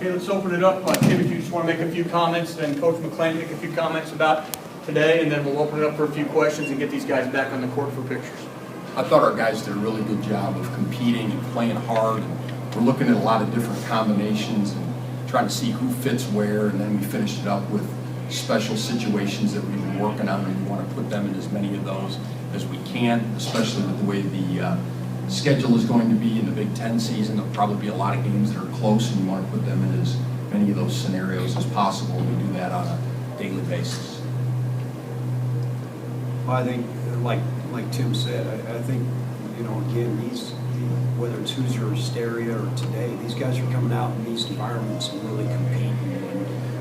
Okay, let's open it up. Tim, if you just want to make a few comments, then Coach McLain make a few comments about today, and then we'll open it up for a few questions and get these guys back on the court for pictures. I thought our guys did a really good job of competing and playing hard. And we're looking at a lot of different combinations and trying to see who fits where, and then we finished it up with special situations that we've been working on, and we want to put them in as many of those as we can, especially with the way the schedule is going to be in the Big Ten season. There'll probably be a lot of games that are close, and we want to put them in as many of those scenarios as possible. We do that on a daily basis. Well, I think, like Tim said, I think, again, whether it's Hoosier or Hysteria or today, these guys are coming out in these environments and really competing.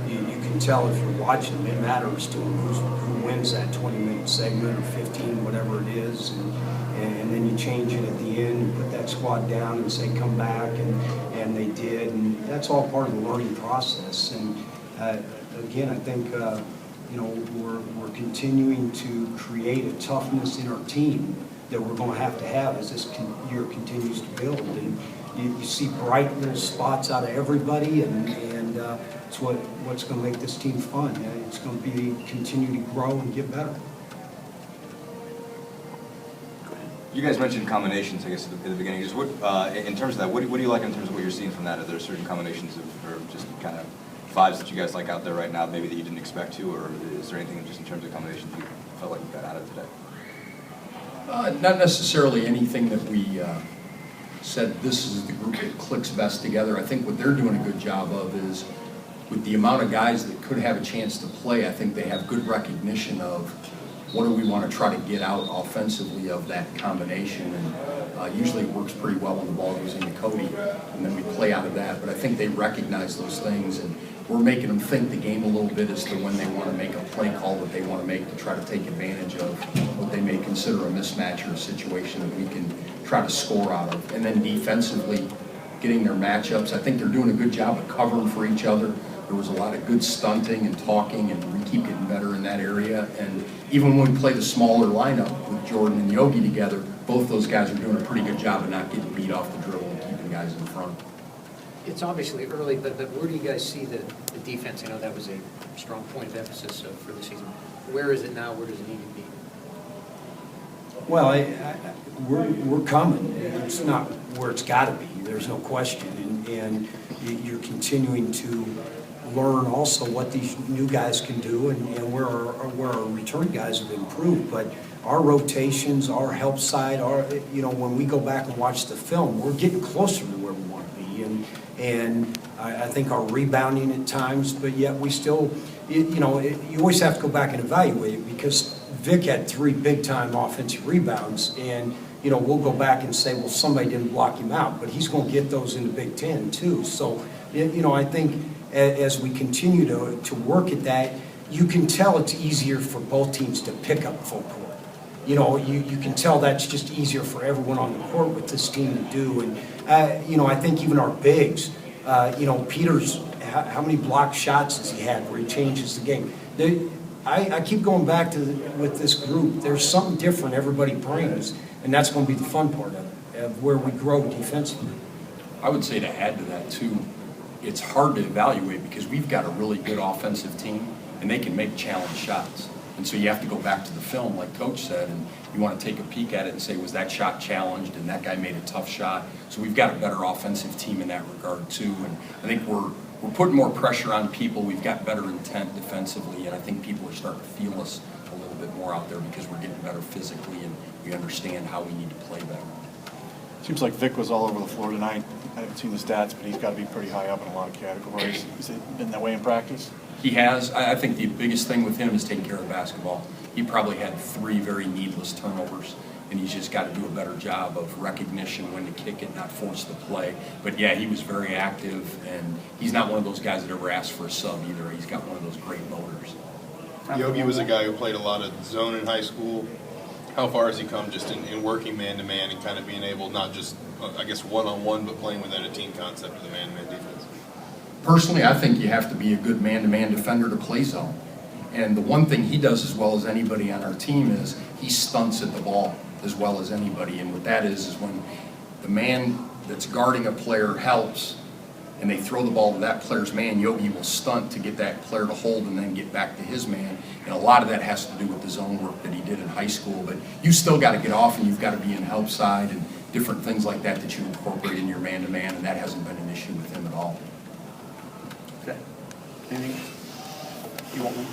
And you can tell if you're watching them, it matters to them who wins that 20-minute segment or 15, whatever it is. And then you change it at the end, you put that squad down and say, come back, and they did. And that's all part of the learning process. And again, I think, we're continuing to create a toughness in our team that we're going to have as this year continues to build. And you see bright little spots out of everybody, and it's what's going to make this team fun. It's going to continue to grow and get better. You guys mentioned combinations, I guess, at the beginning. Just what, in terms of that, what do you like in terms of what you're seeing from that? Are there certain combinations or just kind of vibes that you guys like out there right now, maybe that you didn't expect to, or is there anything just in terms of combinations you felt like you got out of today? Not necessarily anything that we said this is the group that clicks best together. I think what they're doing a good job of is, with the amount of guys that could have a chance to play, I think they have good recognition of what do we want to try to get out offensively of that combination. And usually it works pretty well when the ball goes into Cody, and then we play out of that. But I think they recognize those things, and we're making them think the game a little bit as to when they want to make a play call that they want to make to try to take advantage of what they may consider a mismatch or a situation that we can try to score out of. And then defensively, getting their matchups. I think they're doing a good job of covering for each other. There was a lot of good stunting and talking, and we keep getting better in that area. And even when we play the smaller lineup with Jordan and Yogi together, both those guys are doing a pretty good job of not getting beat off the dribble and keeping guys in front. It's obviously early, but where do you guys see the defense? I know that was a strong point of emphasis for the season. Where is it now? Where does it need to be? Well, we're coming. It's not where it's got to be. There's no question. And you're continuing to learn also what these new guys can do and where our return guys have improved. But our rotations, our help side, when we go back and watch the film, we're getting closer to where we want to be. And I think our rebounding at times, but yet we still, you always have to go back and evaluate it, because Vic had 3 big-time offensive rebounds, and we'll go back and say, well, somebody didn't block him out, but he's going to get those in the Big Ten too. So, I think as we continue to work at that, you can tell it's easier for both teams to pick up full court. You can tell that's just easier for everyone on the court with this team to do. And, I think even our bigs, Peters, how many blocked shots has he had where he changes the game? I keep going back to with this group, there's something different everybody brings, and that's going to be the fun part of where we grow defensively. I would say to add to that too, it's hard to evaluate because we've got a really good offensive team, and they can make challenge shots. And so you have to go back to the film, like Coach said, and you want to take a peek at it and say, was that shot challenged, and that guy made a tough shot? So we've got a better offensive team in that regard too, and I think we're putting more pressure on people. We've got better intent defensively, and I think people are starting to feel us a little bit more out there because we're getting better physically, and we understand how we need to play better. Seems like Vic was all over the floor tonight. I haven't seen the stats, but he's got to be pretty high up in a lot of categories. Has it been that way in practice? He has. I think the biggest thing with him is taking care of the basketball. He probably had 3 very needless turnovers, and he's just got to do a better job of recognition when to kick it, not force the play. But yeah, he was very active, and he's not one of those guys that ever asks for a sub either. He's got one of those great motors. Yogi was a guy who played a lot of zone in high school. How far has he come just in working man-to-man and kind of being able, not just, I guess, one-on-one, but playing within a team concept of the man-to-man defense? Personally, I think you have to be a good man-to-man defender to play zone. And the one thing he does as well as anybody on our team is he stunts at the ball as well as anybody. And what that is when the man that's guarding a player helps, and they throw the ball to that player's man, Yogi will stunt to get that player to hold and then get back to his man. And a lot of that has to do with the zone work that he did in high school. But you still got to get off, and you've got to be in help side and different things like that that you incorporate in your man-to-man, and that hasn't been an issue with him at all. Okay. Anything you want me?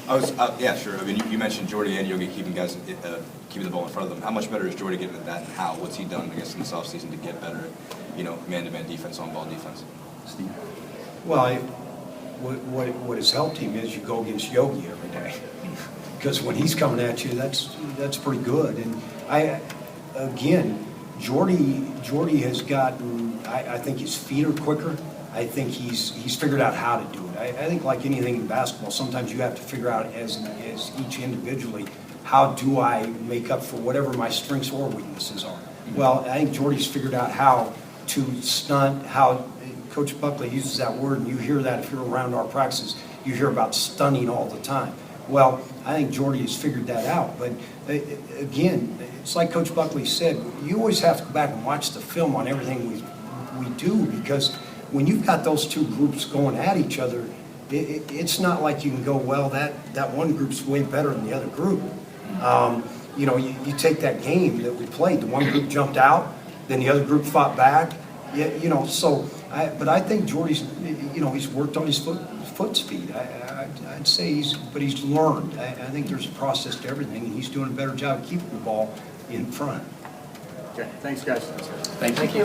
Yeah, sure. I mean, you mentioned Jordy and Yogi keeping guys, keeping the ball in front of them. How much better is Jordy getting at that, and how? What's he done, I guess, in this offseason to get better at, man-to-man defense, on-ball defense? Steve? Well, what has helped him is you go against Yogi every day. Because when he's coming at you, that's pretty good. And again, Jordy has gotten, I think his feet are quicker. I think he's figured out how to do it. I think like anything in basketball, sometimes you have to figure out as each individually, how do I make up for whatever my strengths or weaknesses are? Well, I think Jordy's figured out how to stunt, how Coach Buckley uses that word, and you hear that if you're around our practices, you hear about stunning all the time. Well, I think Jordy has figured that out. But again, it's like Coach Buckley said, you always have to go back and watch the film on everything we do, because when you've got those two groups going at each other, it's not like you can go, well, that one group's way better than the other group. You take that game that we played, the one group jumped out, then the other group fought back. But I think Jordy's, he's worked on his foot speed. I'd say he's learned. I think there's a process to everything, and he's doing a better job of keeping the ball in front. Okay, thanks, guys. Thank you.